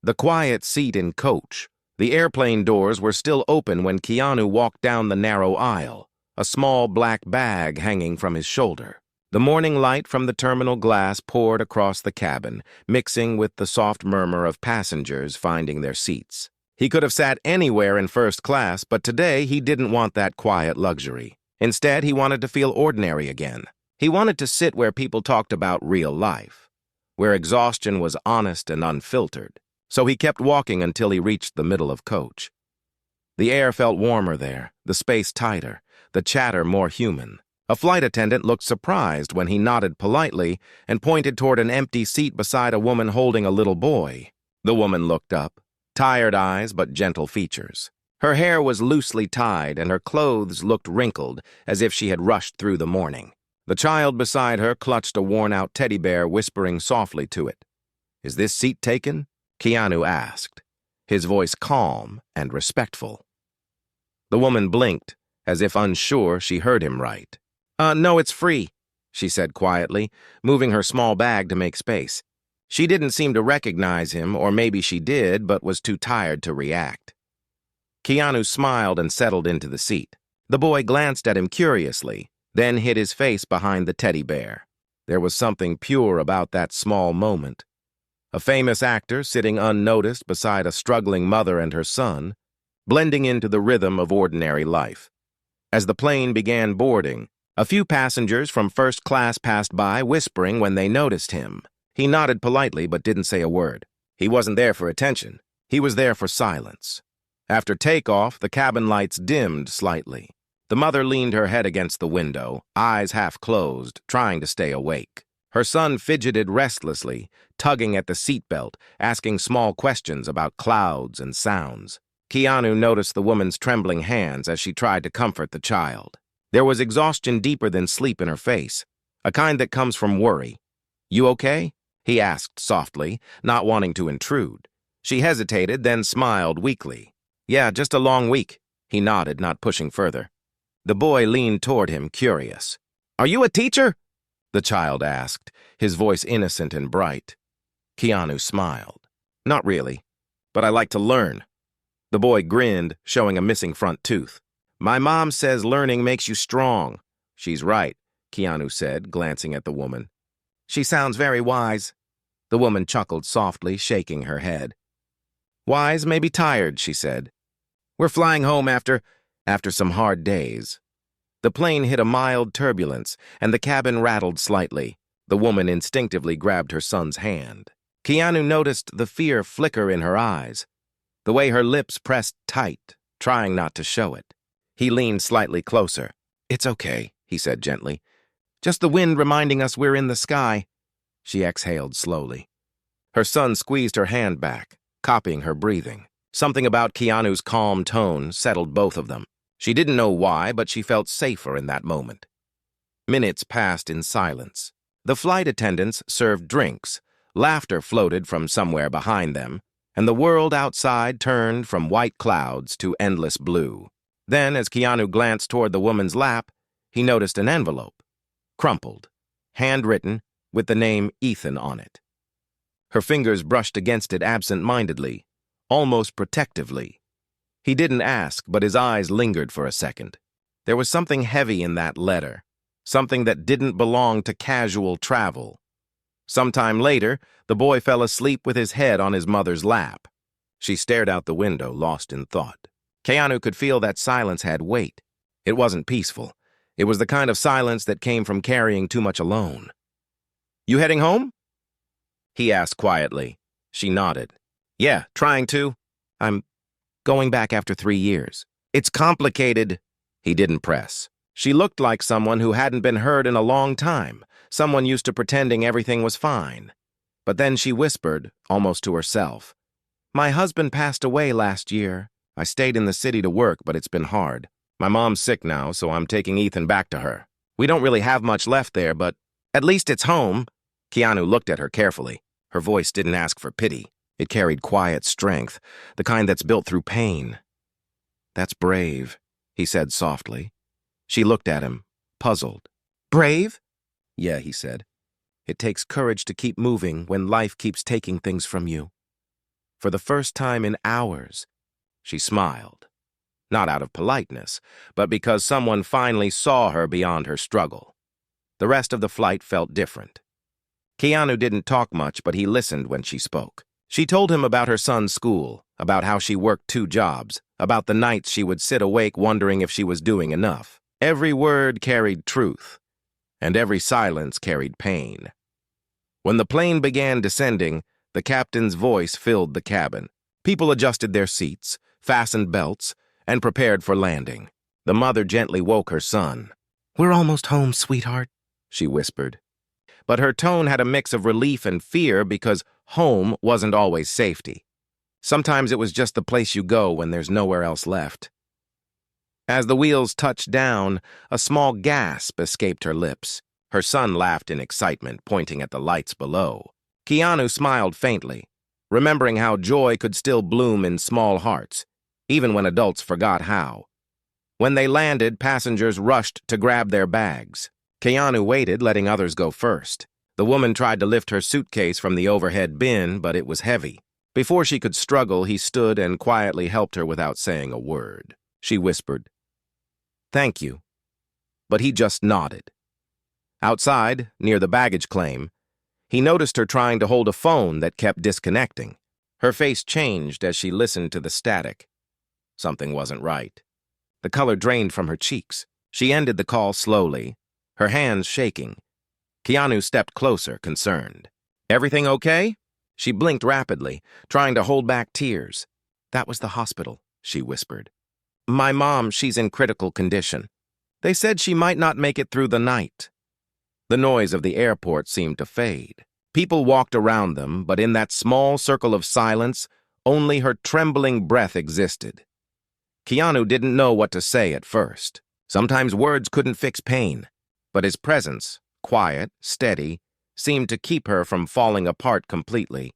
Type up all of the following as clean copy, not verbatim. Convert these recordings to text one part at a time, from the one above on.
The quiet seat in coach. The airplane doors were still open when Keanu walked down the narrow aisle, a small black bag hanging from his shoulder. The morning light from the terminal glass poured across the cabin, mixing with the soft murmur of passengers finding their seats. He could have sat anywhere in first class, but today he didn't want that quiet luxury. Instead, he wanted to feel ordinary again. He wanted to sit where people talked about real life, where exhaustion was honest and unfiltered. So he kept walking until he reached the middle of coach. The air felt warmer there, the space tighter, the chatter more human. A flight attendant looked surprised when he nodded politely and pointed toward an empty seat beside a woman holding a little boy. The woman looked up, tired eyes but gentle features. Her hair was loosely tied and her clothes looked wrinkled, as if she had rushed through the morning. The child beside her clutched a worn-out teddy bear, whispering softly to it. "Is this seat taken?" Keanu asked, his voice calm and respectful. The woman blinked, as if unsure she heard him right. No, it's free," she said quietly, moving her small bag to make space. She didn't seem to recognize him, or maybe she did, but was too tired to react. Keanu smiled and settled into the seat. The boy glanced at him curiously, then hid his face behind the teddy bear. There was something pure about that small moment. A famous actor sitting unnoticed beside a struggling mother and her son, blending into the rhythm of ordinary life. As the plane began boarding, a few passengers from first class passed by, whispering when they noticed him. He nodded politely but didn't say a word. He wasn't there for attention. He was there for silence. After takeoff, the cabin lights dimmed slightly. The mother leaned her head against the window, eyes half closed, trying to stay awake. Her son fidgeted restlessly, tugging at the seatbelt, asking small questions about clouds and sounds. Keanu noticed the woman's trembling hands as she tried to comfort the child. There was exhaustion deeper than sleep in her face, a kind that comes from worry. "You okay?" he asked softly, not wanting to intrude. She hesitated, then smiled weakly. "Yeah, just a long week," he nodded, not pushing further. The boy leaned toward him, curious. "Are you a teacher?" the child asked, his voice innocent and bright. Keanu smiled. "Not really, but I like to learn." The boy grinned, showing a missing front tooth. "My mom says learning makes you strong." "She's right," Keanu said, glancing at the woman. "She sounds very wise." The woman chuckled softly, shaking her head. "Wise, maybe tired," she said. "We're flying home after some hard days." The plane hit a mild turbulence, and the cabin rattled slightly. The woman instinctively grabbed her son's hand. Keanu noticed the fear flicker in her eyes, the way her lips pressed tight, trying not to show it. He leaned slightly closer. "It's okay," he said gently. "Just the wind reminding us we're in the sky." She exhaled slowly. Her son squeezed her hand back, copying her breathing. Something about Keanu's calm tone settled both of them. She didn't know why, but she felt safer in that moment. Minutes passed in silence. The flight attendants served drinks, laughter floated from somewhere behind them, and the world outside turned from white clouds to endless blue. Then, as Keanu glanced toward the woman's lap, he noticed an envelope, crumpled, handwritten, with the name Ethan on it. Her fingers brushed against it absent-mindedly, almost protectively. He didn't ask, but his eyes lingered for a second. There was something heavy in that letter, something that didn't belong to casual travel. Sometime later, the boy fell asleep with his head on his mother's lap. She stared out the window, lost in thought. Keanu could feel that silence had weight. It wasn't peaceful. It was the kind of silence that came from carrying too much alone. "You heading home?" he asked quietly. She nodded. "Yeah, trying to. I'm going back after 3 years. It's complicated." He didn't press. She looked like someone who hadn't been heard in a long time, someone used to pretending everything was fine. But then she whispered, almost to herself, "My husband passed away last year. I stayed in the city to work, but it's been hard. My mom's sick now, so I'm taking Ethan back to her. We don't really have much left there, but at least it's home." Keanu looked at her carefully. Her voice didn't ask for pity. It carried quiet strength, the kind that's built through pain. "That's brave," he said softly. She looked at him, puzzled. "Brave?" "Yeah," he said. "It takes courage to keep moving when life keeps taking things from you." For the first time in hours, she smiled. Not out of politeness, but because someone finally saw her beyond her struggle. The rest of the flight felt different. Keanu didn't talk much, but he listened when she spoke. She told him about her son's school, about how she worked 2 jobs, about the nights she would sit awake wondering if she was doing enough. Every word carried truth, and every silence carried pain. When the plane began descending, the captain's voice filled the cabin. People adjusted their seats, fastened belts, and prepared for landing. The mother gently woke her son. "We're almost home, sweetheart," she whispered. But her tone had a mix of relief and fear because home wasn't always safety. Sometimes it was just the place you go when there's nowhere else left. As the wheels touched down, a small gasp escaped her lips. Her son laughed in excitement, pointing at the lights below. Keanu smiled faintly, remembering how joy could still bloom in small hearts, even when adults forgot how. When they landed, passengers rushed to grab their bags. Keanu waited, letting others go first. The woman tried to lift her suitcase from the overhead bin, but it was heavy. Before she could struggle, he stood and quietly helped her without saying a word. She whispered, "Thank you." But he just nodded. Outside, near the baggage claim, he noticed her trying to hold a phone that kept disconnecting. Her face changed as she listened to the static. Something wasn't right. The color drained from her cheeks. She ended the call slowly, her hands shaking. Keanu stepped closer, concerned. "Everything okay?" She blinked rapidly, trying to hold back tears. "That was the hospital," she whispered. "My mom, she's in critical condition. They said she might not make it through the night." The noise of the airport seemed to fade. People walked around them, but in that small circle of silence, only her trembling breath existed. Keanu didn't know what to say at first. Sometimes words couldn't fix pain, but his presence, quiet, steady, seemed to keep her from falling apart completely.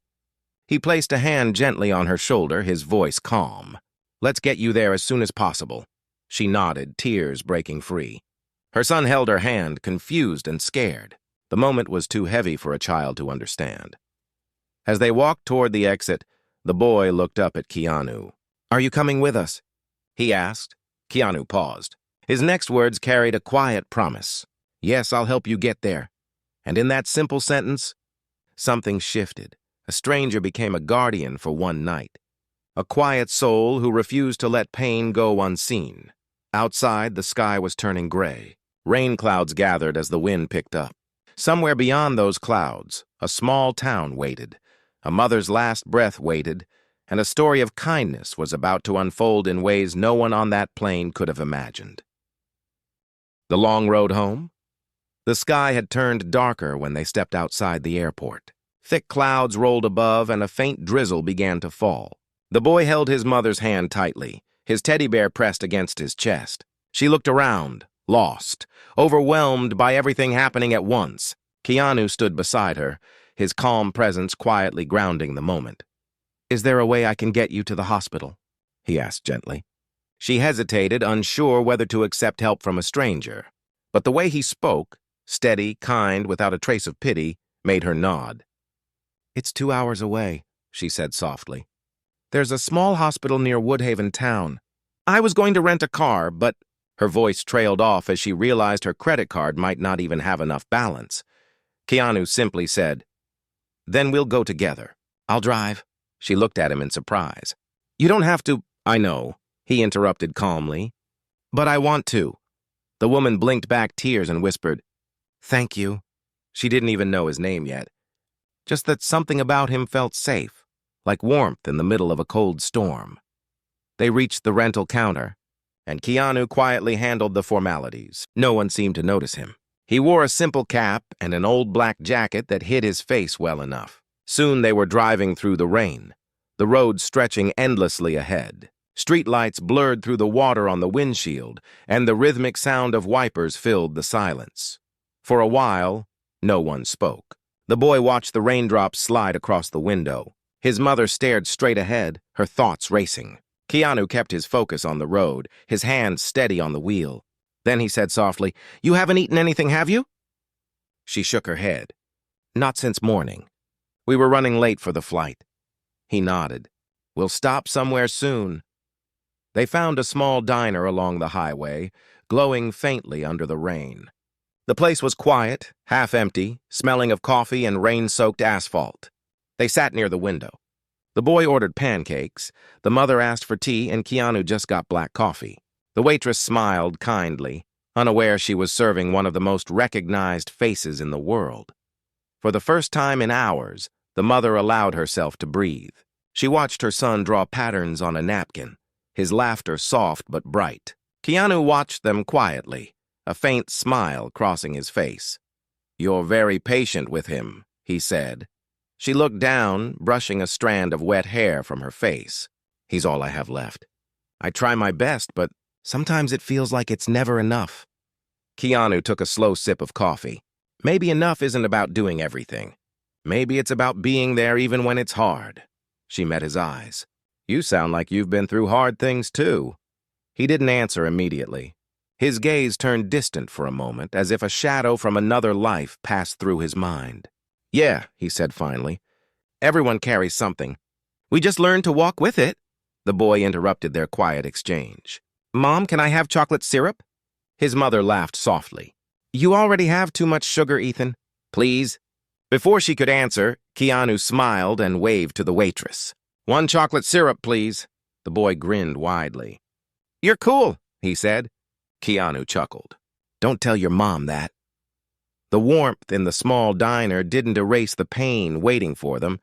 He placed a hand gently on her shoulder, his voice calm. "Let's get you there as soon as possible." She nodded, tears breaking free. Her son held her hand, confused and scared. The moment was too heavy for a child to understand. As they walked toward the exit, the boy looked up at Keanu. "Are you coming with us?" he asked. Keanu paused. His next words carried a quiet promise. "Yes, I'll help you get there." And in that simple sentence, something shifted. A stranger became a guardian for one night. A quiet soul who refused to let pain go unseen. Outside, the sky was turning gray. Rain clouds gathered as the wind picked up. Somewhere beyond those clouds, a small town waited. A mother's last breath waited, and a story of kindness was about to unfold in ways no one on that plane could have imagined. The long road home? The sky had turned darker when they stepped outside the airport. Thick clouds rolled above, and a faint drizzle began to fall. The boy held his mother's hand tightly, his teddy bear pressed against his chest. She looked around, lost, overwhelmed by everything happening at once. Keanu stood beside her, his calm presence quietly grounding the moment. "Is there a way I can get you to the hospital?" he asked gently. She hesitated, unsure whether to accept help from a stranger. But the way he spoke, steady, kind, without a trace of pity, made her nod. "It's 2 hours away," she said softly. "There's a small hospital near Woodhaven town. I was going to rent a car, but—" Her voice trailed off as she realized her credit card might not even have enough balance. Keanu simply said, "Then we'll go together." "I'll drive." She looked at him in surprise. "You don't have to—" "I know," he interrupted calmly. "But I want to." The woman blinked back tears and whispered, "Thank you." She didn't even know his name yet. Just that something about him felt safe, like warmth in the middle of a cold storm. They reached the rental counter, and Keanu quietly handled the formalities. No one seemed to notice him. He wore a simple cap and an old black jacket that hid his face well enough. Soon they were driving through the rain, the road stretching endlessly ahead. Streetlights blurred through the water on the windshield, and the rhythmic sound of wipers filled the silence. For a while, no one spoke. The boy watched the raindrops slide across the window. His mother stared straight ahead, her thoughts racing. Keanu kept his focus on the road, his hands steady on the wheel. Then he said softly, "You haven't eaten anything, have you?" She shook her head. "Not since morning. We were running late for the flight." He nodded. We'll stop somewhere soon. They found a small diner along the highway, glowing faintly under the rain. The place was quiet, half empty, smelling of coffee and rain-soaked asphalt. They sat near the window. The boy ordered pancakes, the mother asked for tea, and Keanu just got black coffee. The waitress smiled kindly, unaware she was serving one of the most recognized faces in the world. For the first time in hours, the mother allowed herself to breathe. She watched her son draw patterns on a napkin, his laughter soft but bright. Keanu watched them quietly, a faint smile crossing his face. "You're very patient with him," he said. She looked down, brushing a strand of wet hair from her face. "He's all I have left. I try my best, but sometimes it feels like it's never enough." Keanu took a slow sip of coffee. Maybe enough isn't about doing everything. Maybe it's about being there even when it's hard. She met his eyes. "You sound like you've been through hard things, too." He didn't answer immediately. His gaze turned distant for a moment, as if a shadow from another life passed through his mind. "Yeah," he said finally. "Everyone carries something. We just learned to walk with it." The boy interrupted their quiet exchange. "Mom, can I have chocolate syrup?" His mother laughed softly. "You already have too much sugar, Ethan. Please." Before she could answer, Keanu smiled and waved to the waitress. "One chocolate syrup, please." The boy grinned widely. "You're cool," he said. Keanu chuckled. "Don't tell your mom that." The warmth in the small diner didn't erase the pain waiting for them,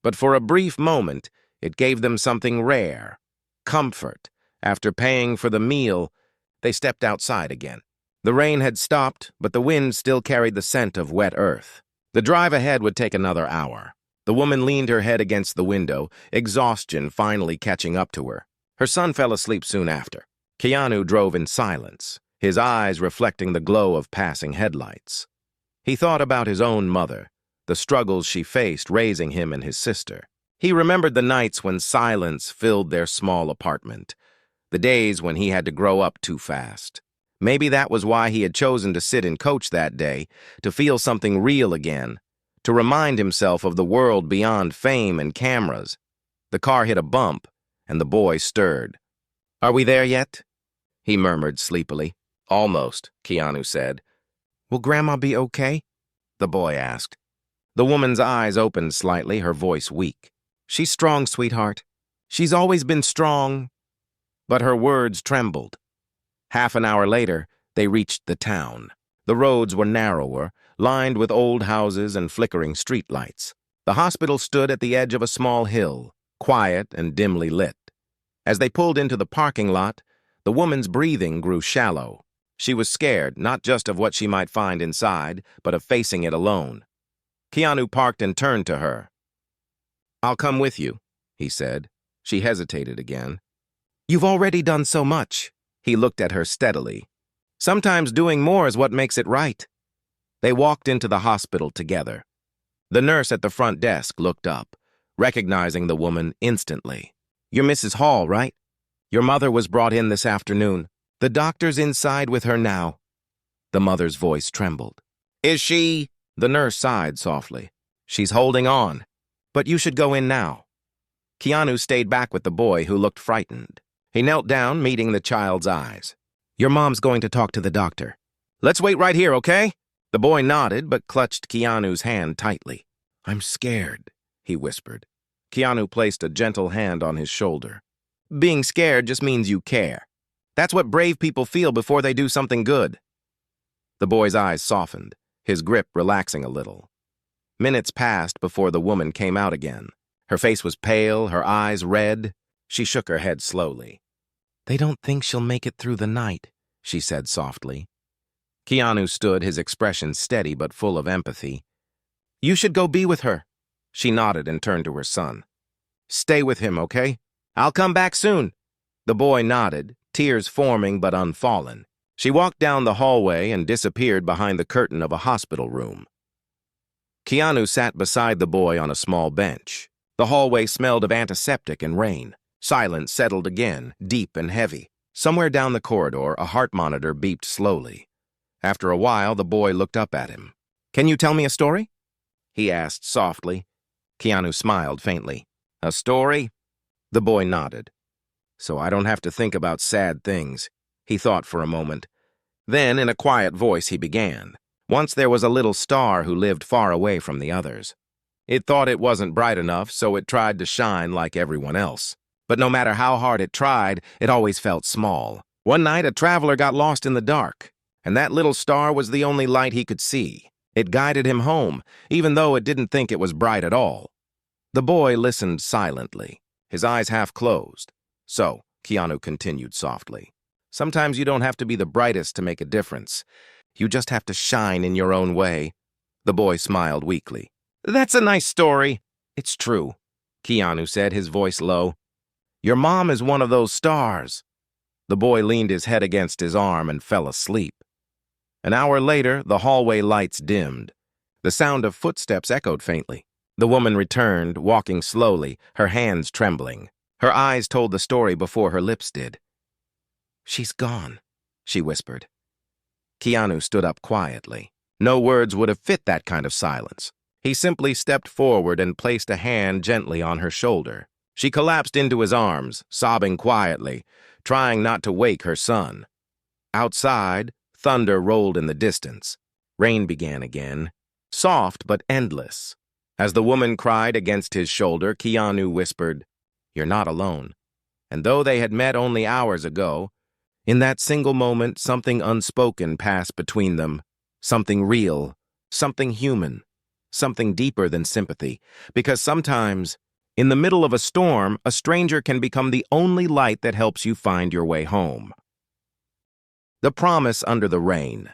but for a brief moment, it gave them something rare, comfort. After paying for the meal, they stepped outside again. The rain had stopped, but the wind still carried the scent of wet earth. The drive ahead would take another hour. The woman leaned her head against the window, exhaustion finally catching up to her. Her son fell asleep soon after. Keanu drove in silence, his eyes reflecting the glow of passing headlights. He thought about his own mother, the struggles she faced raising him and his sister. He remembered the nights when silence filled their small apartment, the days when he had to grow up too fast. Maybe that was why he had chosen to sit and coach that day, to feel something real again, to remind himself of the world beyond fame and cameras. The car hit a bump, and the boy stirred. "Are we there yet?" he murmured sleepily. "Almost," Keanu said. "Will Grandma be okay?" the boy asked. The woman's eyes opened slightly, her voice weak. "She's strong, sweetheart. She's always been strong." But her words trembled. Half an hour later, they reached the town. The roads were narrower, lined with old houses and flickering streetlights. The hospital stood at the edge of a small hill, quiet and dimly lit. As they pulled into the parking lot, the woman's breathing grew shallow. She was scared, not just of what she might find inside, but of facing it alone. Keanu parked and turned to her. "I'll come with you," he said. She hesitated again. "You've already done so much." He looked at her steadily. "Sometimes doing more is what makes it right." They walked into the hospital together. The nurse at the front desk looked up, recognizing the woman instantly. "You're Mrs. Hall, right? Your mother was brought in this afternoon. The doctor's inside with her now." The mother's voice trembled. "Is she?" The nurse sighed softly. "She's holding on. But you should go in now." Keanu stayed back with the boy, who looked frightened. He knelt down, meeting the child's eyes. "Your mom's going to talk to the doctor. Let's wait right here, okay?" The boy nodded, but clutched Keanu's hand tightly. "I'm scared," he whispered. Keanu placed a gentle hand on his shoulder. "Being scared just means you care. That's what brave people feel before they do something good." The boy's eyes softened, his grip relaxing a little. Minutes passed before the woman came out again. Her face was pale, her eyes red. She shook her head slowly. "They don't think she'll make it through the night," she said softly. Keanu stood, his expression steady but full of empathy. "You should go be with her." She nodded and turned to her son. "Stay with him, okay? I'll come back soon." The boy nodded, tears forming but unfallen. She walked down the hallway and disappeared behind the curtain of a hospital room. Keanu sat beside the boy on a small bench. The hallway smelled of antiseptic and rain. Silence settled again, deep and heavy. Somewhere down the corridor, a heart monitor beeped slowly. After a while, the boy looked up at him. "Can you tell me a story?" he asked softly. Keanu smiled faintly. "A story?" The boy nodded. So I don't have to think about sad things. He thought for a moment. Then, in a quiet voice, he began. Once there was a little star who lived far away from the others. It thought it wasn't bright enough, so it tried to shine like everyone else. But no matter how hard it tried, it always felt small. One night, a traveler got lost in the dark, and that little star was the only light he could see. It guided him home, even though it didn't think it was bright at all. The boy listened silently, his eyes half closed. So, Keanu continued softly, sometimes you don't have to be the brightest to make a difference. You just have to shine in your own way. The boy smiled weakly. That's a nice story. It's true, Keanu said, his voice low. Your mom is one of those stars. The boy leaned his head against his arm and fell asleep. An hour later, the hallway lights dimmed. The sound of footsteps echoed faintly. The woman returned, walking slowly, her hands trembling. Her eyes told the story before her lips did. She's gone, she whispered. Keanu stood up quietly. No words would have fit that kind of silence. He simply stepped forward and placed a hand gently on her shoulder. She collapsed into his arms, sobbing quietly, trying not to wake her son. Outside, thunder rolled in the distance. Rain began again, soft but endless. As the woman cried against his shoulder, Keanu whispered, You're not alone. And though they had met only hours ago, in that single moment, something unspoken passed between them. Something real, something human, something deeper than sympathy. Because sometimes, in the middle of a storm, a stranger can become the only light that helps you find your way home. The promise under the rain.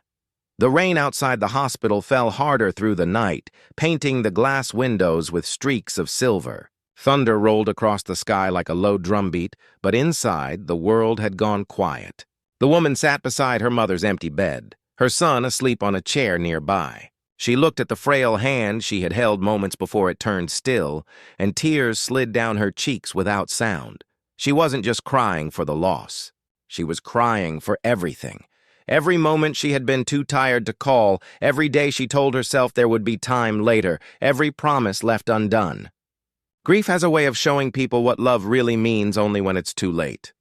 The rain outside the hospital fell harder through the night, painting the glass windows with streaks of silver. Thunder rolled across the sky like a low drumbeat, but inside, the world had gone quiet. The woman sat beside her mother's empty bed, her son asleep on a chair nearby. She looked at the frail hand she had held moments before it turned still, and tears slid down her cheeks without sound. She wasn't just crying for the loss. She was crying for everything. Every moment she had been too tired to call, every day she told herself there would be time later, every promise left undone. Grief has a way of showing people what love really means only when it's too late.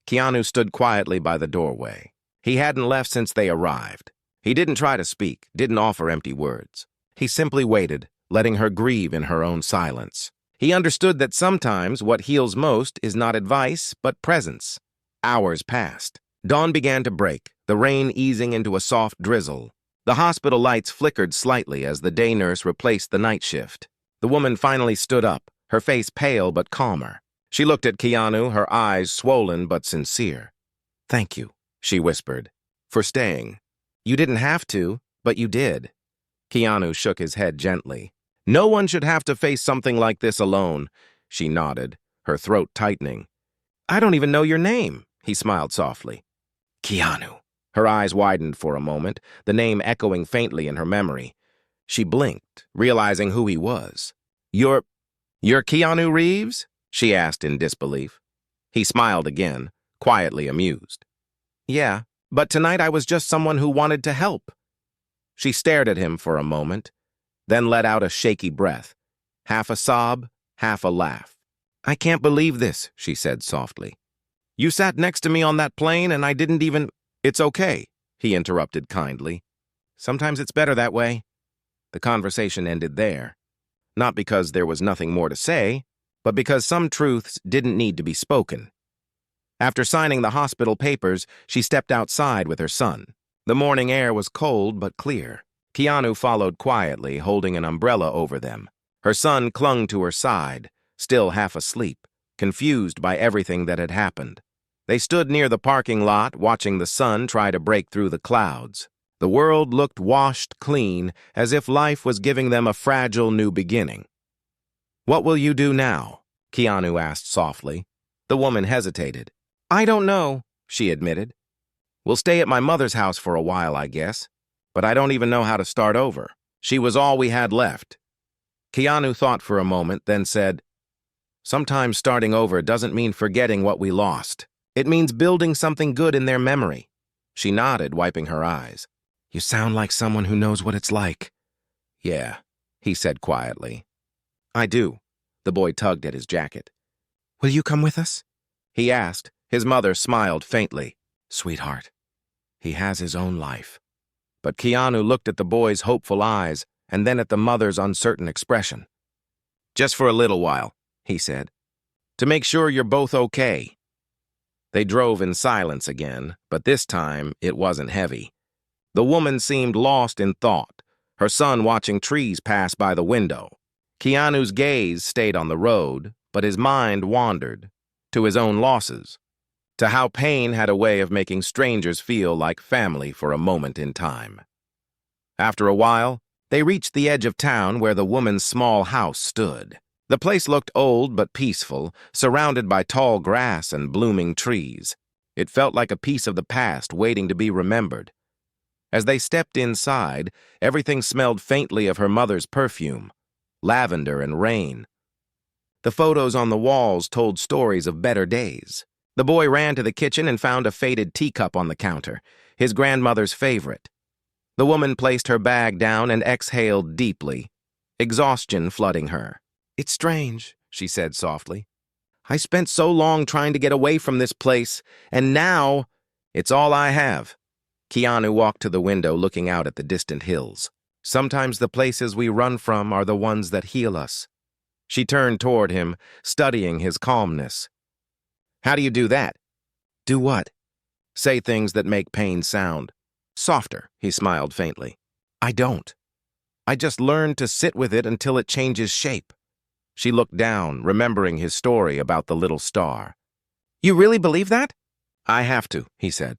Keanu stood quietly by the doorway. He hadn't left since they arrived. He didn't try to speak, didn't offer empty words. He simply waited, letting her grieve in her own silence. He understood that sometimes what heals most is not advice, but presence. Hours passed. Dawn began to break, the rain easing into a soft drizzle. The hospital lights flickered slightly as the day nurse replaced the night shift. The woman finally stood up, her face pale but calmer. She looked at Keanu, her eyes swollen but sincere. Thank you, she whispered, for staying. You didn't have to, but you did. Keanu shook his head gently. No one should have to face something like this alone. She nodded, her throat tightening. I don't even know your name, he smiled softly. Keanu. Her eyes widened for a moment, the name echoing faintly in her memory. She blinked, realizing who he was. You're Keanu Reeves? She asked in disbelief. He smiled again, quietly amused. Yeah, but tonight I was just someone who wanted to help. She stared at him for a moment, then let out a shaky breath, half a sob, half a laugh. I can't believe this, she said softly. You sat next to me on that plane and I didn't even— It's okay, he interrupted kindly. Sometimes it's better that way. The conversation ended there. Not because there was nothing more to say, but because some truths didn't need to be spoken. After signing the hospital papers, she stepped outside with her son. The morning air was cold but clear. Keanu followed quietly, holding an umbrella over them. Her son clung to her side, still half asleep, confused by everything that had happened. They stood near the parking lot, watching the sun try to break through the clouds. The world looked washed clean, as if life was giving them a fragile new beginning. What will you do now? Keanu asked softly. The woman hesitated. I don't know, she admitted. We'll stay at my mother's house for a while, I guess. But I don't even know how to start over. She was all we had left. Keanu thought for a moment, then said, Sometimes starting over doesn't mean forgetting what we lost. It means building something good in their memory. She nodded, wiping her eyes. You sound like someone who knows what it's like. Yeah, he said quietly. I do. The boy tugged at his jacket. Will you come with us? He asked. His mother smiled faintly. Sweetheart, he has his own life. But Keanu looked at the boy's hopeful eyes and then at the mother's uncertain expression. Just for a little while, he said, to make sure you're both okay. They drove in silence again, but this time it wasn't heavy. The woman seemed lost in thought, her son watching trees pass by the window. Keanu's gaze stayed on the road, but his mind wandered to his own losses, to how pain had a way of making strangers feel like family for a moment in time. After a while, they reached the edge of town where the woman's small house stood. The place looked old but peaceful, surrounded by tall grass and blooming trees. It felt like a piece of the past waiting to be remembered. As they stepped inside, everything smelled faintly of her mother's perfume, lavender and rain. The photos on the walls told stories of better days. The boy ran to the kitchen and found a faded teacup on the counter, his grandmother's favorite. The woman placed her bag down and exhaled deeply, exhaustion flooding her. It's strange, she said softly. I spent so long trying to get away from this place, and now it's all I have. Keanu walked to the window, looking out at the distant hills. Sometimes the places we run from are the ones that heal us. She turned toward him, studying his calmness. How do you do that? Do what? Say things that make pain sound softer, he smiled faintly. I don't. I just learned to sit with it until it changes shape. She looked down, remembering his story about the little star. You really believe that? I have to, he said,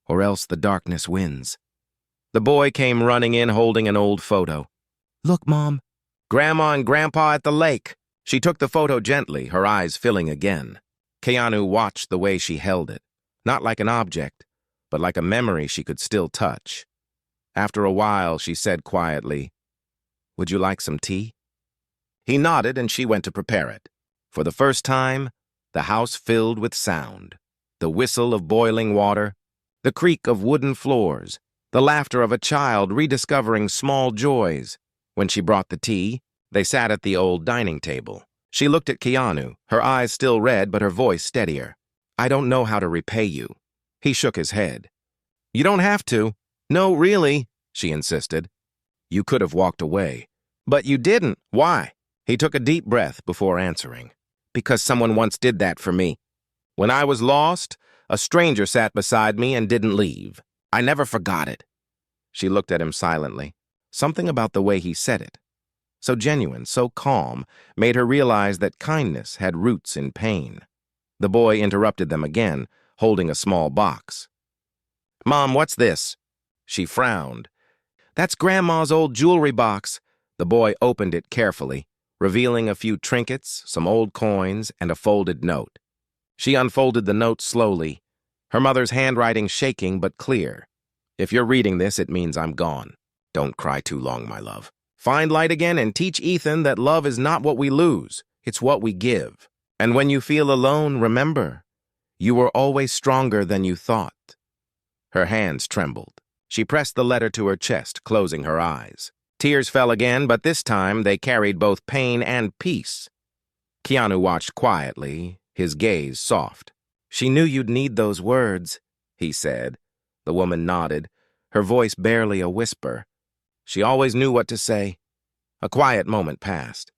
or else the darkness wins. The boy came running in holding an old photo. Look, Mom. Grandma and Grandpa at the lake. She took the photo gently, her eyes filling again. Keanu watched the way she held it, not like an object, but like a memory she could still touch. After a while, she said quietly, Would you like some tea? He nodded and she went to prepare it. For the first time, the house filled with sound. The whistle of boiling water, the creak of wooden floors, the laughter of a child rediscovering small joys. When she brought the tea, they sat at the old dining table. She looked at Keanu, her eyes still red but her voice steadier. I don't know how to repay you. He shook his head. You don't have to. No, really, she insisted. You could have walked away. But you didn't. Why? He took a deep breath before answering. Because someone once did that for me. When I was lost, a stranger sat beside me and didn't leave. I never forgot it. She looked at him silently. Something about the way he said it, so genuine, so calm, made her realize that kindness had roots in pain. The boy interrupted them again, holding a small box. Mom, what's this? She frowned. That's Grandma's old jewelry box. The boy opened it carefully, revealing a few trinkets, some old coins, and a folded note. She unfolded the note slowly, her mother's handwriting shaking but clear. If you're reading this, it means I'm gone. Don't cry too long, my love. Find light again and teach Ethan that love is not what we lose, it's what we give. And when you feel alone, remember, you were always stronger than you thought. Her hands trembled. She pressed the letter to her chest, closing her eyes. Tears fell again, but this time they carried both pain and peace. Keanu watched quietly, his gaze soft. She knew you'd need those words, he said. The woman nodded, her voice barely a whisper. She always knew what to say. A quiet moment passed.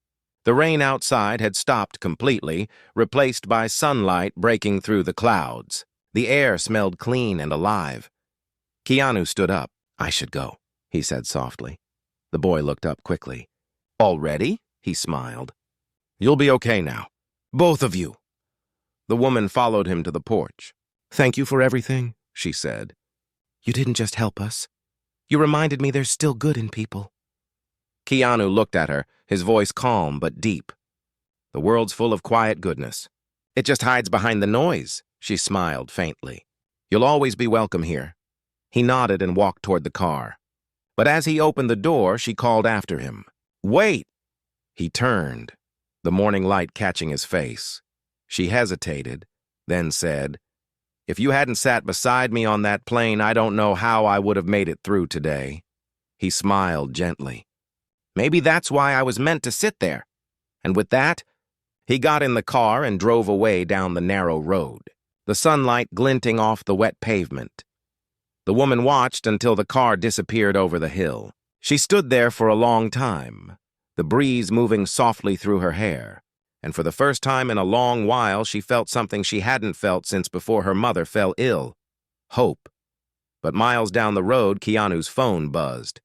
The rain outside had stopped completely, replaced by sunlight breaking through the clouds. The air smelled clean and alive. Keanu stood up. I should go, he said softly. The boy looked up quickly. Already? He smiled. You'll be okay now. Both of you. The woman followed him to the porch. Thank you for everything, she said. You didn't just help us. You reminded me there's still good in people. Keanu looked at her, his voice calm but deep. The world's full of quiet goodness. It just hides behind the noise, she smiled faintly. You'll always be welcome here. He nodded and walked toward the car. But as he opened the door, she called after him. Wait! He turned, the morning light catching his face. She hesitated, then said, If you hadn't sat beside me on that plane, I don't know how I would have made it through today. He smiled gently. Maybe that's why I was meant to sit there. And with that, He got in the car and drove away down the narrow road, the sunlight glinting off the wet pavement. The woman watched until the car disappeared over the hill. She stood there for a long time, the breeze moving softly through her hair, and for the first time in a long while she felt something she hadn't felt since before her mother fell ill: hope. But miles down the road, Keanu's phone buzzed.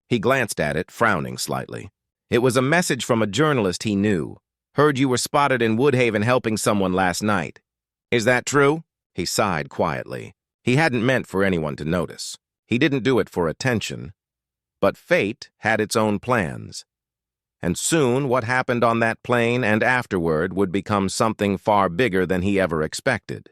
He glanced at it, frowning slightly. It was a message from a journalist he knew. "Heard you were spotted in Woodhaven helping someone last night." "Is that true?" He sighed quietly. He hadn't meant for anyone to notice. He didn't do it for attention. But fate had its own plans. And soon what happened on that plane and afterward would become something far bigger than he ever expected.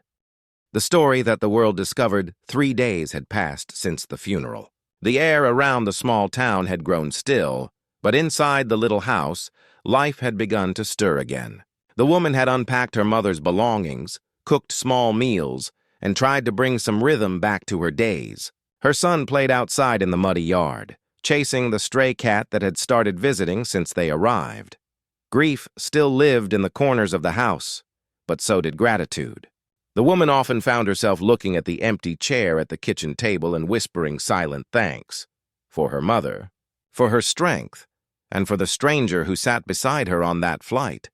The story that the world discovered: 3 days had passed since the funeral. The air around the small town had grown still, but inside the little house, life had begun to stir again. The woman had unpacked her mother's belongings, cooked small meals, and tried to bring some rhythm back to her days. Her son played outside in the muddy yard, chasing the stray cat that had started visiting since they arrived. Grief still lived in the corners of the house, but so did gratitude. The woman often found herself looking at the empty chair at the kitchen table and whispering silent thanks for her mother, for her strength, and for the stranger who sat beside her on that flight.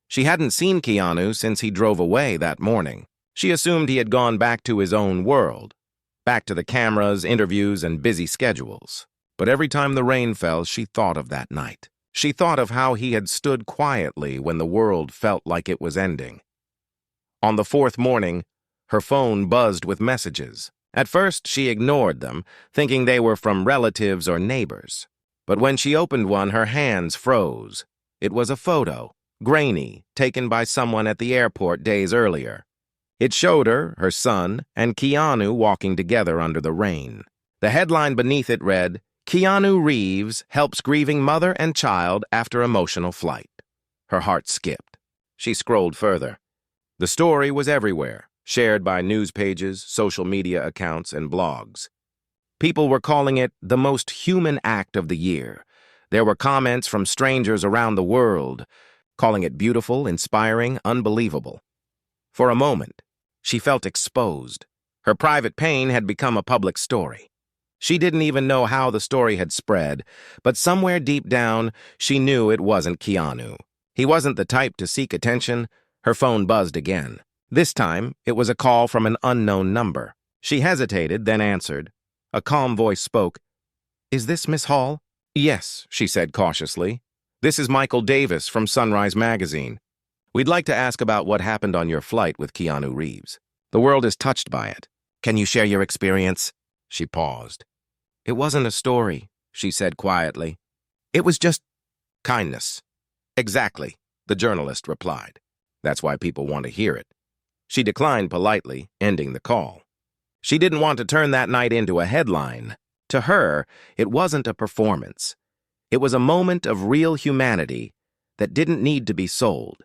She hadn't seen Keanu since he drove away that morning. She assumed he had gone back to his own world, back to the cameras, interviews, and busy schedules. But every time the rain fell, she thought of that night. She thought of how he had stood quietly when the world felt like it was ending. On the 4th morning, her phone buzzed with messages. At first, she ignored them, thinking they were from relatives or neighbors. But when she opened one, her hands froze. It was a photo, grainy, taken by someone at the airport days earlier. It showed her son, and Keanu walking together under the rain. The headline beneath it read, "Keanu Reeves helps grieving mother and child after emotional flight." Her heart skipped. She scrolled further. The story was everywhere, shared by news pages, social media accounts, and blogs. People were calling it the most human act of the year. There were comments from strangers around the world, calling it beautiful, inspiring, unbelievable. For a moment, she felt exposed. Her private pain had become a public story. She didn't even know how the story had spread, but somewhere deep down, she knew it wasn't Keanu. He wasn't the type to seek attention. Her phone buzzed again. This time, it was a call from an unknown number. She hesitated, then answered. A calm voice spoke. "Is this Miss Hall?" "Yes," she said cautiously. "This is Michael Davis from Sunrise Magazine. We'd like to ask about what happened on your flight with Keanu Reeves. The world is touched by it. Can you share your experience?" She paused. "It wasn't a story," she said quietly. "It was just kindness." "Exactly," the journalist replied. "That's why people want to hear it." She declined politely, ending the call. She didn't want to turn that night into a headline. To her, it wasn't a performance. It was a moment of real humanity that didn't need to be sold.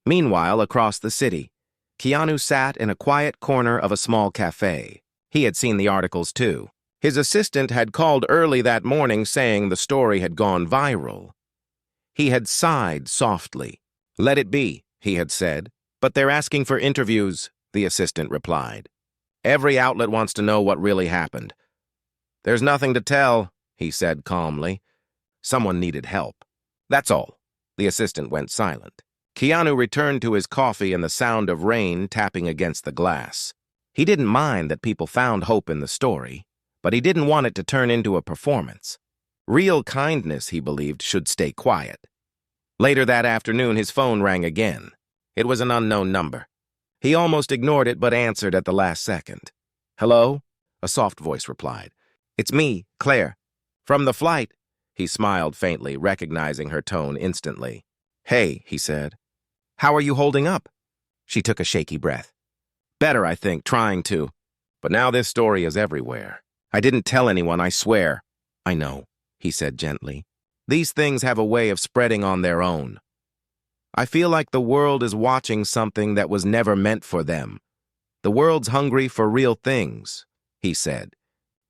Meanwhile, across the city, Keanu sat in a quiet corner of a small cafe. He had seen the articles too. His assistant had called early that morning saying the story had gone viral. He had sighed softly. "Let it be," he had said. "But they're asking for interviews," the assistant replied. "Every outlet wants to know what really happened." "There's nothing to tell," he said calmly. Someone needed help. "That's all." The assistant went silent. Keanu returned to his coffee and the sound of rain tapping against the glass. He didn't mind that people found hope in the story, but he didn't want it to turn into a performance. Real kindness, he believed, should stay quiet. Later that afternoon, his phone rang again. It was an unknown number. He almost ignored it but answered at the last second. "Hello?" A soft voice replied. "It's me, Claire. From the flight." He smiled faintly, recognizing her tone instantly. "Hey," he said. "How are you holding up?" She took a shaky breath. "Better, I think, trying to. But now this story is everywhere. I didn't tell anyone, I swear." "I know," he said gently. "These things have a way of spreading on their own. I feel like the world is watching something that was never meant for them. The world's hungry for real things," he said.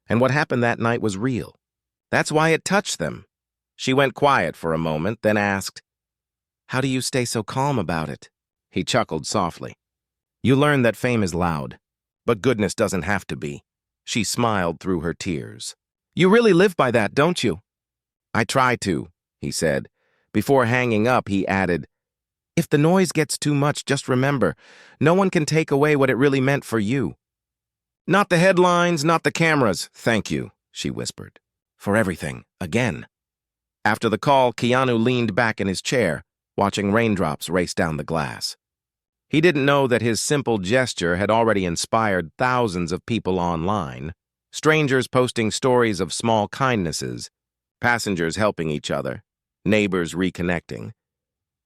"And what happened that night was real. That's why it touched them." She went quiet for a moment, then asked, How do you stay so calm about it? He chuckled softly. You learn that fame is loud, but goodness doesn't have to be. She smiled through her tears. You really live by that, don't you? I try to, he said. Before hanging up, he added, if the noise gets too much, just remember, no one can take away what it really meant for you. Not the headlines, not the cameras, thank you, she whispered. For everything, again. After the call, Keanu leaned back in his chair, watching raindrops race down the glass. He didn't know that his simple gesture had already inspired thousands of people online, strangers posting stories of small kindnesses, passengers helping each other, neighbors reconnecting.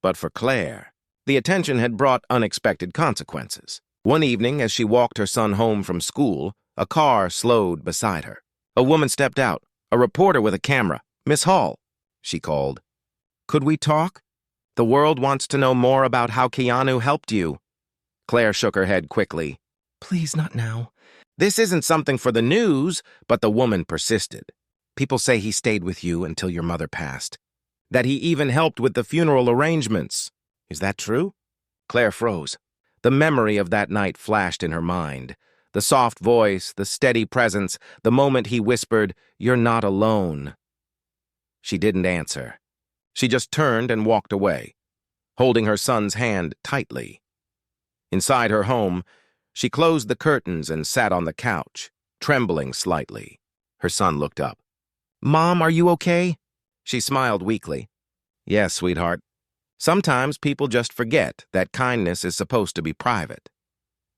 But for Claire, the attention had brought unexpected consequences. One evening, as she walked her son home from school, a car slowed beside her. A woman stepped out, a reporter with a camera. Miss Hall, she called. Could we talk? The world wants to know more about how Keanu helped you. Claire shook her head quickly. Please, not now. This isn't something for the news, but the woman persisted. People say he stayed with you until your mother passed. That he even helped with the funeral arrangements. Is that true? Claire froze. The memory of that night flashed in her mind. The soft voice, the steady presence, the moment he whispered, "You're not alone." She didn't answer. She just turned and walked away, holding her son's hand tightly. Inside her home, she closed the curtains and sat on the couch, trembling slightly. Her son looked up. Mom, are you okay? She smiled weakly. Yes, sweetheart. Sometimes people just forget that kindness is supposed to be private.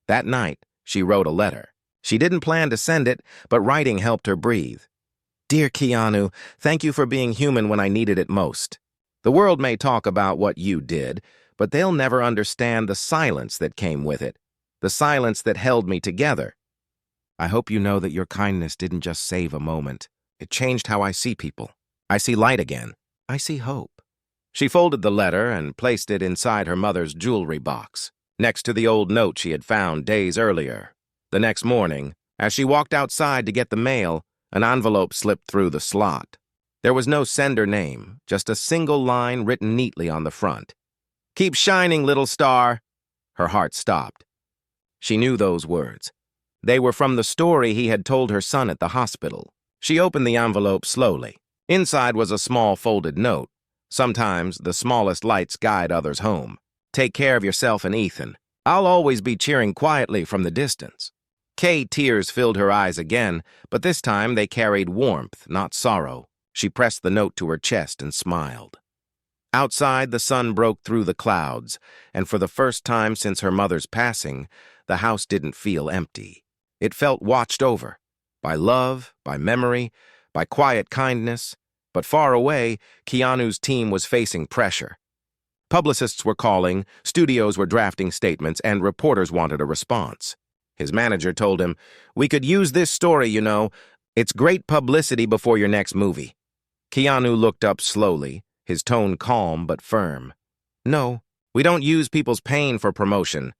That night, she wrote a letter. She didn't plan to send it, but writing helped her breathe. Dear Keanu, thank you for being human when I needed it most. The world may talk about what you did, but they'll never understand the silence that came with it, the silence that held me together. I hope you know that your kindness didn't just save a moment. It changed how I see people. I see light again. I see hope. She folded the letter and placed it inside her mother's jewelry box, next to the old note she had found days earlier. The next morning, as she walked outside to get the mail, an envelope slipped through the slot. There was no sender name, just a single line written neatly on the front. Keep shining, little star. Her heart stopped. She knew those words. They were from the story he had told her son at the hospital. She opened the envelope slowly. Inside was a small folded note. Sometimes the smallest lights guide others home. Take care of yourself and Ethan. I'll always be cheering quietly from the distance. Kay tears filled her eyes again, but this time they carried warmth, not sorrow. She pressed the note to her chest and smiled. Outside, the sun broke through the clouds, and for the first time since her mother's passing, the house didn't feel empty. It felt watched over, by love, by memory, by quiet kindness. But far away, Keanu's team was facing pressure. Publicists were calling, studios were drafting statements, and reporters wanted a response. His manager told him, "We could use this story, you know. It's great publicity before your next movie." Keanu looked up slowly, his tone calm but firm. "No, we don't use people's pain for promotion.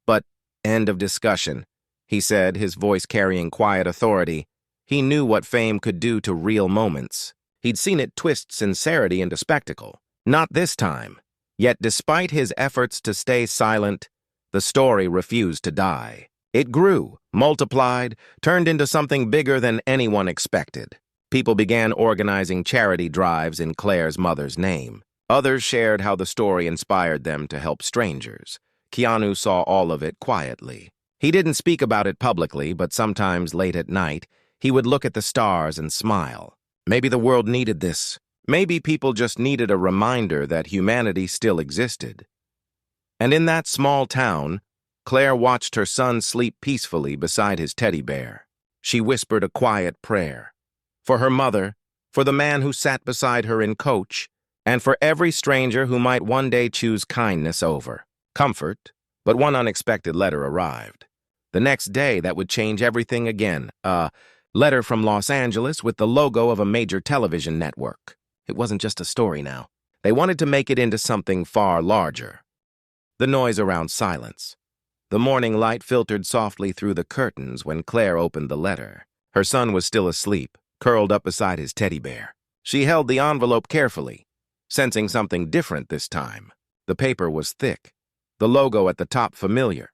But end of discussion," he said, his voice carrying quiet authority. He knew what fame could do to real moments. He'd seen it twist sincerity into spectacle. Not this time. Yet despite his efforts to stay silent, the story refused to die. It grew, multiplied, turned into something bigger than anyone expected. People began organizing charity drives in Claire's mother's name. Others shared how the story inspired them to help strangers. Keanu saw all of it quietly. He didn't speak about it publicly, but sometimes late at night, he would look at the stars and smile. Maybe the world needed this. Maybe people just needed a reminder that humanity still existed. And in that small town, Claire watched her son sleep peacefully beside his teddy bear. She whispered a quiet prayer. For her mother, for the man who sat beside her in coach, and for every stranger who might one day choose kindness over comfort. But one unexpected letter arrived. The next day, that would change everything again. A letter from Los Angeles with the logo of a major television network. It wasn't just a story now. They wanted to make it into something far larger. The noise around silence. The morning light filtered softly through the curtains when Claire opened the letter. Her son was still asleep, curled up beside his teddy bear. She held the envelope carefully, sensing something different this time. The paper was thick, the logo at the top familiar.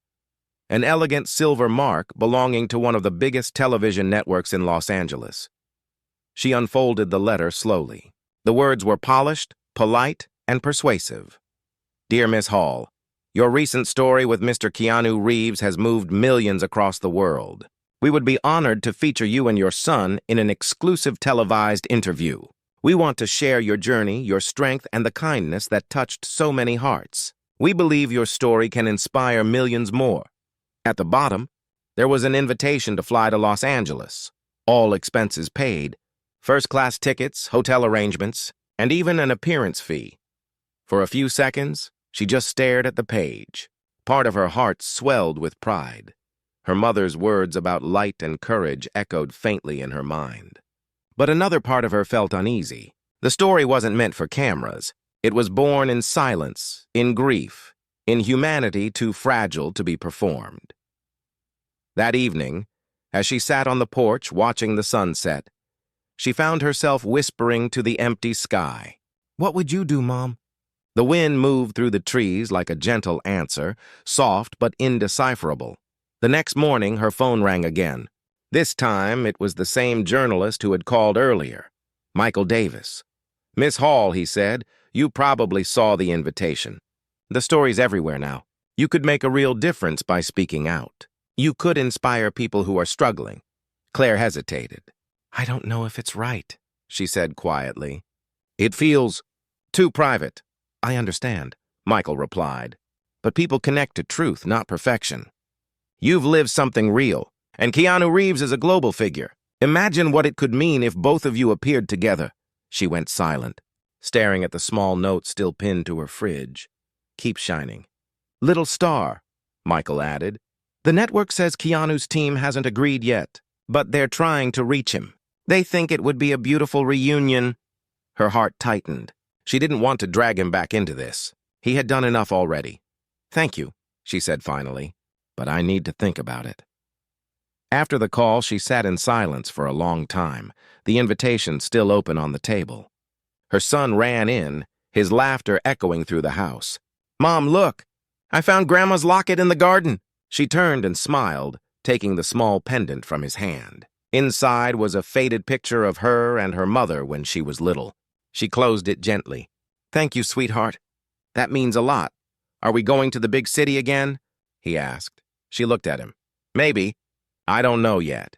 An elegant silver mark belonging to one of the biggest television networks in Los Angeles. She unfolded the letter slowly. The words were polished, polite, and persuasive. Dear Miss Hall, your recent story with Mr. Keanu Reeves has moved millions across the world. We would be honored to feature you and your son in an exclusive televised interview. We want to share your journey, your strength, and the kindness that touched so many hearts. We believe your story can inspire millions more. At the bottom, there was an invitation to fly to Los Angeles, all expenses paid, first-class tickets, hotel arrangements, and even an appearance fee. For a few seconds, she just stared at the page. Part of her heart swelled with pride. Her mother's words about light and courage echoed faintly in her mind. But another part of her felt uneasy. The story wasn't meant for cameras. It was born in silence, in grief, in humanity too fragile to be performed. That evening, as she sat on the porch watching the sunset, she found herself whispering to the empty sky. What would you do, Mom? The wind moved through the trees like a gentle answer, soft but indecipherable. The next morning, her phone rang again. This time, it was the same journalist who had called earlier, Michael Davis. Miss Hall, he said, you probably saw the invitation. The story's everywhere now. You could make a real difference by speaking out. You could inspire people who are struggling. Claire hesitated. I don't know if it's right, she said quietly. It feels too private. I understand, Michael replied. But people connect to truth, not perfection. You've lived something real, and Keanu Reeves is a global figure. Imagine what it could mean if both of you appeared together. She went silent, staring at the small note still pinned to her fridge. Keep shining. Little star, Michael added. The network says Keanu's team hasn't agreed yet, but they're trying to reach him. They think it would be a beautiful reunion. Her heart tightened. She didn't want to drag him back into this. He had done enough already. Thank you, she said finally, but I need to think about it. After the call, she sat in silence for a long time, the invitation still open on the table. Her son ran in, his laughter echoing through the house. Mom, look! I found Grandma's locket in the garden. She turned and smiled, taking the small pendant from his hand. Inside was a faded picture of her and her mother when she was little. She closed it gently. Thank you, sweetheart. That means a lot. Are we going to the big city again? He asked. She looked at him. Maybe. I don't know yet.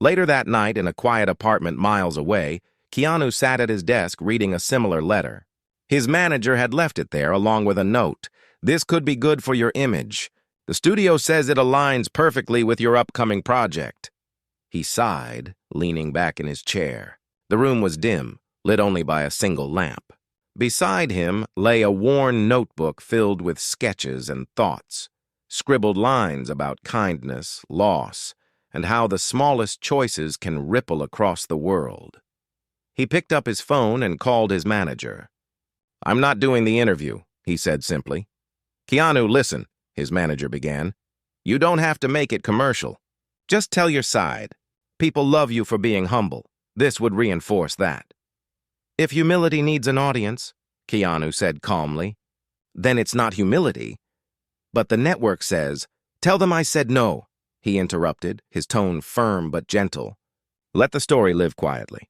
Later that night, in a quiet apartment miles away, Keanu sat at his desk reading a similar letter. His manager had left it there along with a note. This could be good for your image. The studio says it aligns perfectly with your upcoming project. He sighed, leaning back in his chair. The room was dim, lit only by a single lamp. Beside him lay a worn notebook filled with sketches and thoughts, scribbled lines about kindness, loss, and how the smallest choices can ripple across the world. He picked up his phone and called his manager. I'm not doing the interview, he said simply. Keanu, listen, his manager began. You don't have to make it commercial. Just tell your side. People love you for being humble. This would reinforce that. If humility needs an audience, Keanu said calmly, then it's not humility. But the network says, tell them I said no, he interrupted, his tone firm but gentle. Let the story live quietly.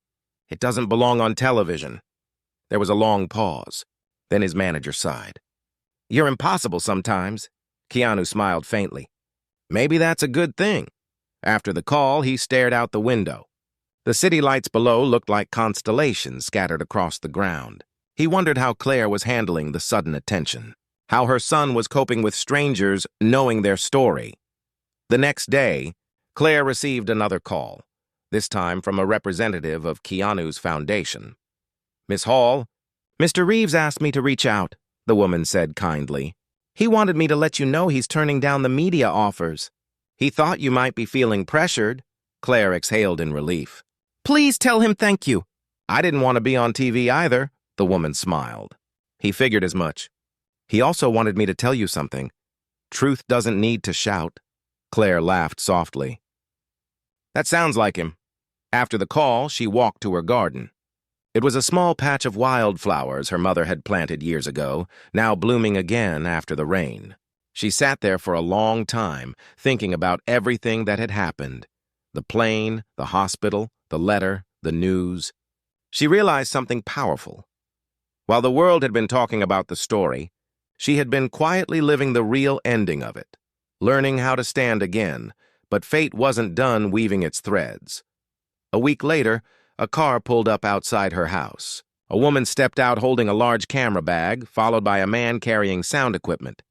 It doesn't belong on television. There was a long pause. Then his manager sighed. You're impossible sometimes. Keanu smiled faintly. Maybe that's a good thing. After the call, he stared out the window. The city lights below looked like constellations scattered across the ground. He wondered how Claire was handling the sudden attention, how her son was coping with strangers knowing their story. The next day, Claire received another call, this time from a representative of Keanu's foundation. Miss Hall, Mr. Reeves asked me to reach out, the woman said kindly. He wanted me to let you know he's turning down the media offers. He thought you might be feeling pressured. Claire exhaled in relief. Please tell him thank you. I didn't want to be on TV either, the woman smiled. He figured as much. He also wanted me to tell you something. Truth doesn't need to shout. Claire laughed softly. That sounds like him. After the call, she walked to her garden. It was a small patch of wildflowers her mother had planted years ago, now blooming again after the rain. She sat there for a long time, thinking about everything that had happened. The plane, the hospital, the letter, the news. She realized something powerful. While the world had been talking about the story, she had been quietly living the real ending of it, learning how to stand again, but fate wasn't done weaving its threads. A week later, a car pulled up outside her house. A woman stepped out holding a large camera bag, followed by a man carrying sound equipment.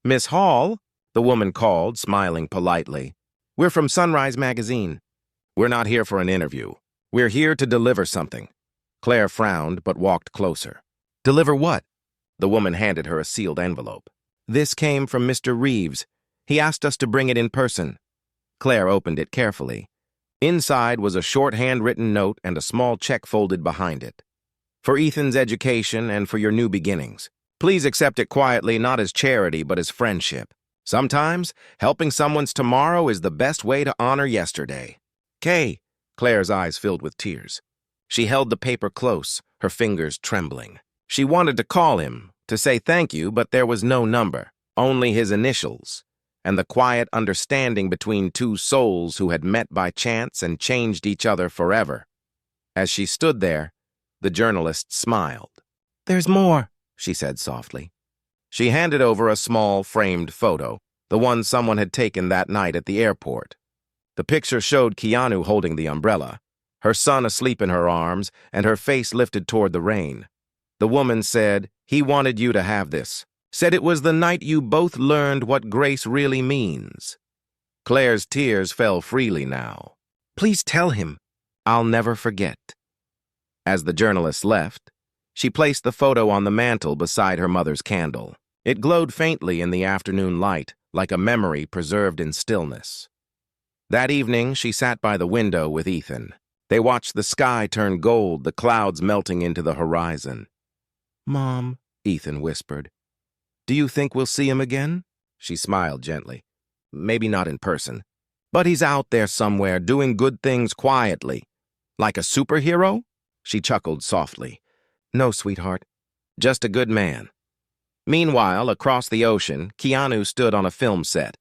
"Miss Hall," the woman called, smiling politely. "We're from Sunrise Magazine. We're not here for an interview. We're here to deliver something." Claire frowned, but walked closer. "Deliver what?" The woman handed her a sealed envelope. "This came from Mr. Reeves. He asked us to bring it in person." Claire opened it carefully. Inside was a short handwritten note and a small check folded behind it. "For Ethan's education and for your new beginnings. Please accept it quietly, not as charity, but as friendship. Sometimes, helping someone's tomorrow is the best way to honor yesterday. Kay." Claire's eyes filled with tears. She held the paper close, her fingers trembling. She wanted to call him, to say thank you, but there was no number, only his initials, and the quiet understanding between two souls who had met by chance and changed each other forever. As she stood there, the journalist smiled. "There's more," she said softly. She handed over a small, framed photo, the one someone had taken that night at the airport. The picture showed Keanu holding the umbrella, her son asleep in her arms, and her face lifted toward the rain. The woman said, "He wanted you to have this. Said it was the night you both learned what grace really means." Claire's tears fell freely now. "Please tell him. I'll never forget." As the journalist left, she placed the photo on the mantel beside her mother's candle. It glowed faintly in the afternoon light, like a memory preserved in stillness. That evening, she sat by the window with Ethan. They watched the sky turn gold, the clouds melting into the horizon. "Mom," Ethan whispered, "do you think we'll see him again?" She smiled gently. "Maybe not in person. But he's out there somewhere, doing good things quietly. Like a superhero?" She chuckled softly. "No, sweetheart. Just a good man." Meanwhile, across the ocean, Keanu stood on a film set.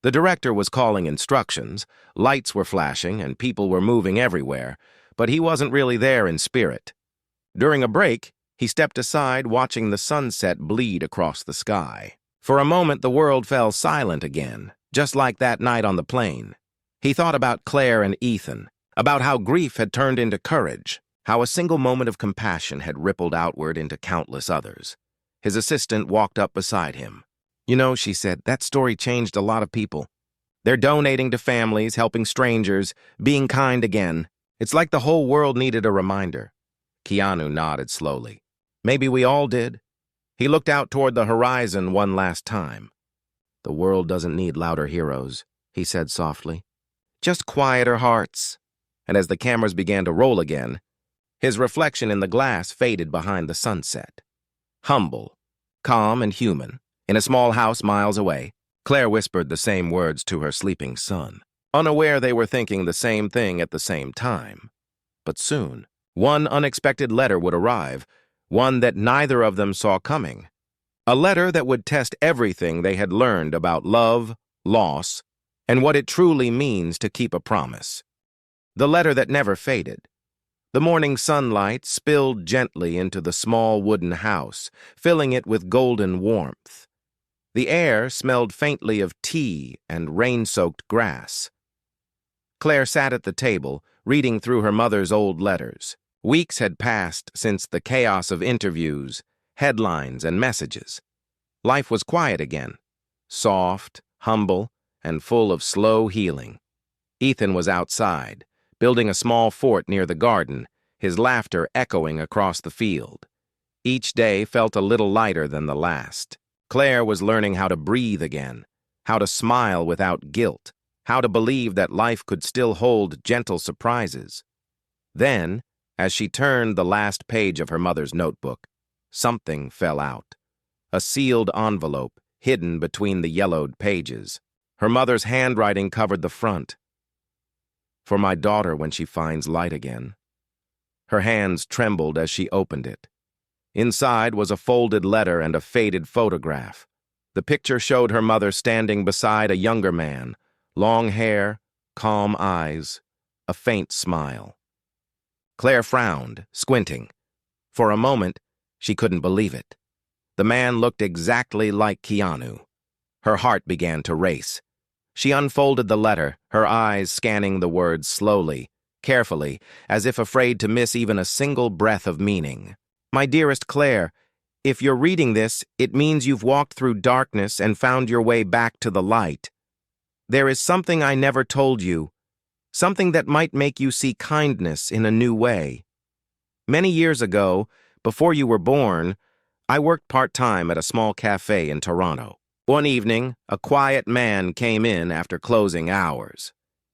The director was calling instructions, lights were flashing, and people were moving everywhere, but he wasn't really there in spirit. During a break, he stepped aside, watching the sunset bleed across the sky. For a moment, the world fell silent again, just like that night on the plane. He thought about Claire and Ethan, about how grief had turned into courage, how a single moment of compassion had rippled outward into countless others. His assistant walked up beside him. "You know," she said, "that story changed a lot of people. They're donating to families, helping strangers, being kind again. It's like the whole world needed a reminder." Keanu nodded slowly. "Maybe we all did." He looked out toward the horizon one last time. "The world doesn't need louder heroes," he said softly. "Just quieter hearts." And as the cameras began to roll again, his reflection in the glass faded behind the sunset. Humble, calm, and human, in a small house miles away, Claire whispered the same words to her sleeping son, unaware they were thinking the same thing at the same time. But soon, one unexpected letter would arrive, one that neither of them saw coming. A letter that would test everything they had learned about love, loss, and what it truly means to keep a promise. The letter that never faded. The morning sunlight spilled gently into the small wooden house, filling it with golden warmth. The air smelled faintly of tea and rain-soaked grass. Claire sat at the table, reading through her mother's old letters. Weeks had passed since the chaos of interviews, headlines, and messages. Life was quiet again, soft, humble, and full of slow healing. Ethan was outside, building a small fort near the garden, his laughter echoing across the field. Each day felt a little lighter than the last. Claire was learning how to breathe again, how to smile without guilt, how to believe that life could still hold gentle surprises. Then, as she turned the last page of her mother's notebook, something fell out. A sealed envelope hidden between the yellowed pages. Her mother's handwriting covered the front. "For my daughter when she finds light again." Her hands trembled as she opened it. Inside was a folded letter and a faded photograph. The picture showed her mother standing beside a younger man, long hair, calm eyes, a faint smile. Claire frowned, squinting. For a moment, she couldn't believe it. The man looked exactly like Keanu. Her heart began to race. She unfolded the letter, her eyes scanning the words slowly, carefully, as if afraid to miss even a single breath of meaning. My dearest Claire, if you're reading this, it means you've walked through darkness and found your way back to the light. There is something I never told you, something that might make you see kindness in a new way. Many years ago, before you were born, I worked part-time at a small cafe in Toronto. One evening, a quiet man came in after closing hours.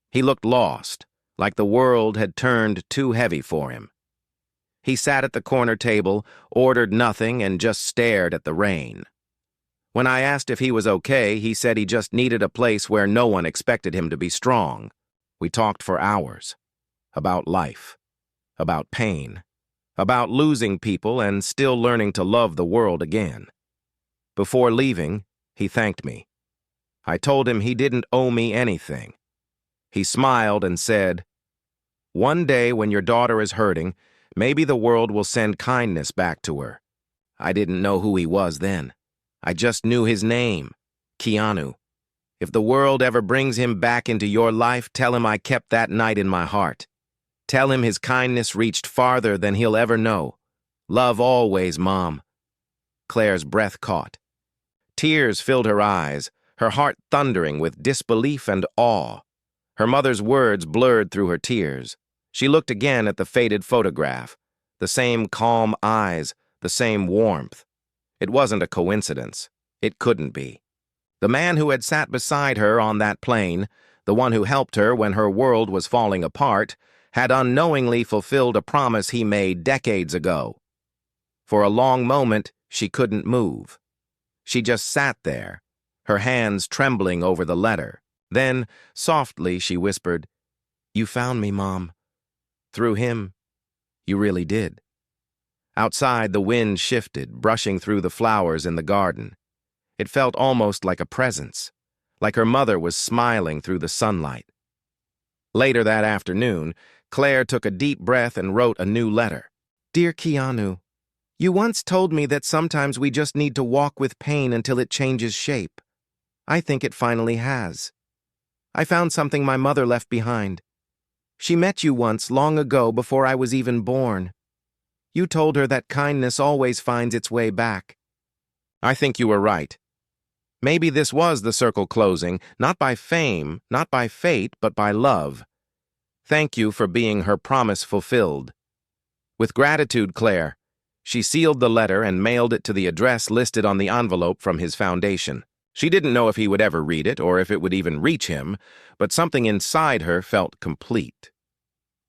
He looked lost, like the world had turned too heavy for him. He sat at the corner table, ordered nothing, and just stared at the rain. When I asked if he was okay, he said he just needed a place where no one expected him to be strong. We talked for hours. About life. About pain. About losing people and still learning to love the world again. Before leaving, he thanked me. I told him he didn't owe me anything. He smiled and said, "One day when your daughter is hurting, maybe the world will send kindness back to her." I didn't know who he was then. I just knew his name, Keanu. If the world ever brings him back into your life, tell him I kept that night in my heart. Tell him his kindness reached farther than he'll ever know. Love always, Mom. Claire's breath caught. Tears filled her eyes, her heart thundering with disbelief and awe. Her mother's words blurred through her tears. She looked again at the faded photograph. The same calm eyes, the same warmth. It wasn't a coincidence. It couldn't be. The man who had sat beside her on that plane, the one who helped her when her world was falling apart, had unknowingly fulfilled a promise he made decades ago. For a long moment, she couldn't move. She just sat there, her hands trembling over the letter. Then, softly, she whispered, "You found me, Mom. Through him, you really did." Outside, the wind shifted, brushing through the flowers in the garden. It felt almost like a presence, like her mother was smiling through the sunlight. Later that afternoon, Claire took a deep breath and wrote a new letter. "Dear Keanu, you once told me that sometimes we just need to walk with pain until it changes shape. I think it finally has. I found something my mother left behind. She met you once, long ago, before I was even born. You told her that kindness always finds its way back. I think you were right. Maybe this was the circle closing, not by fame, not by fate, but by love. Thank you for being her promise fulfilled." With gratitude, Claire, she sealed the letter and mailed it to the address listed on the envelope from his foundation. She didn't know if he would ever read it or if it would even reach him, but something inside her felt complete.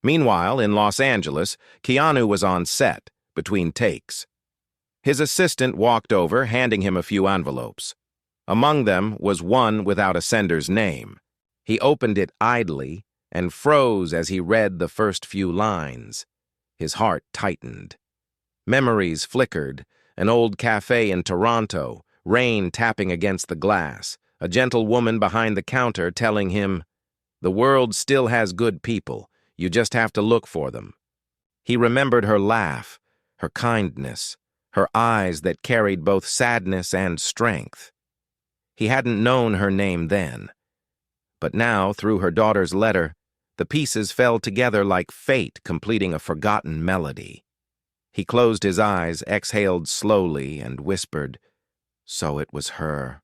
Meanwhile, in Los Angeles, Keanu was on set, between takes. His assistant walked over, handing him a few envelopes. Among them was one without a sender's name. He opened it idly and froze as he read the first few lines. His heart tightened. Memories flickered, an old cafe in Toronto, rain tapping against the glass, a gentle woman behind the counter telling him, "The world still has good people, you just have to look for them." He remembered her laugh, her kindness, her eyes that carried both sadness and strength. He hadn't known her name then. But now, through her daughter's letter, the pieces fell together like fate completing a forgotten melody. He closed his eyes, exhaled slowly, and whispered, "So it was her."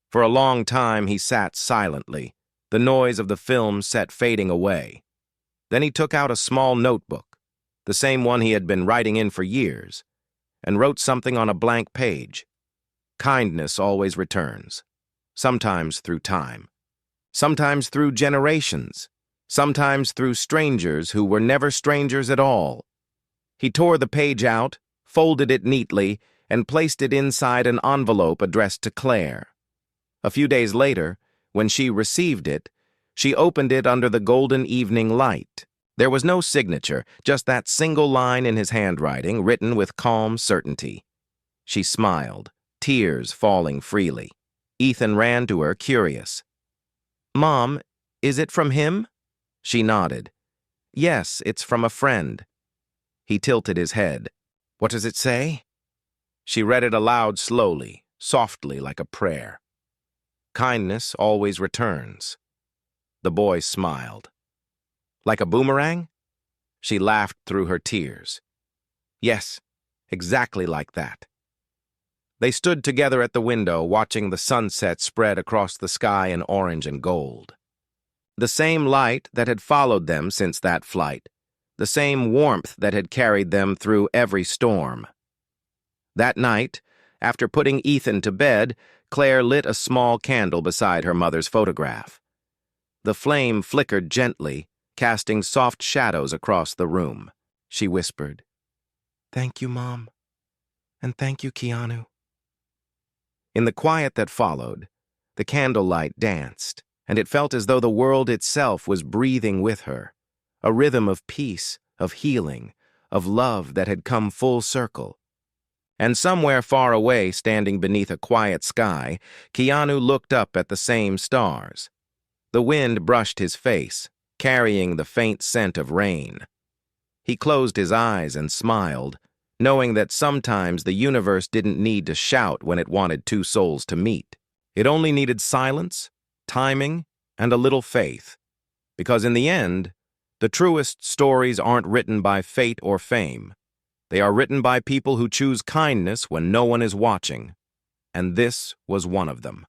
For a long time he sat silently, the noise of the film set fading away. Then he took out a small notebook, the same one he had been writing in for years, and wrote something on a blank page. Kindness always returns, sometimes through time, sometimes through generations, sometimes through strangers who were never strangers at all. He tore the page out, folded it neatly, and placed it inside an envelope addressed to Claire. A few days later, when she received it, she opened it under the golden evening light. There was no signature, just that single line in his handwriting, written with calm certainty. She smiled, tears falling freely. Ethan ran to her, curious. "Mom, is it from him?" She nodded. "Yes, it's from a friend." He tilted his head. "What does it say?" She read it aloud slowly, softly like a prayer. "Kindness always returns." The boy smiled. "Like a boomerang?" She laughed through her tears. "Yes, exactly like that." They stood together at the window, watching the sunset spread across the sky in orange and gold. The same light that had followed them since that flight, the same warmth that had carried them through every storm. That night, after putting Ethan to bed, Claire lit a small candle beside her mother's photograph. The flame flickered gently, casting soft shadows across the room. She whispered, "Thank you, Mom. And thank you, Keanu." In the quiet that followed, the candlelight danced, and it felt as though the world itself was breathing with her, a rhythm of peace, of healing, of love that had come full circle. And somewhere far away, standing beneath a quiet sky, Keanu looked up at the same stars. The wind brushed his face, carrying the faint scent of rain. He closed his eyes and smiled, knowing that sometimes the universe didn't need to shout when it wanted two souls to meet. It only needed silence, timing, and a little faith. Because in the end, the truest stories aren't written by fate or fame. They are written by people who choose kindness when no one is watching. And this was one of them.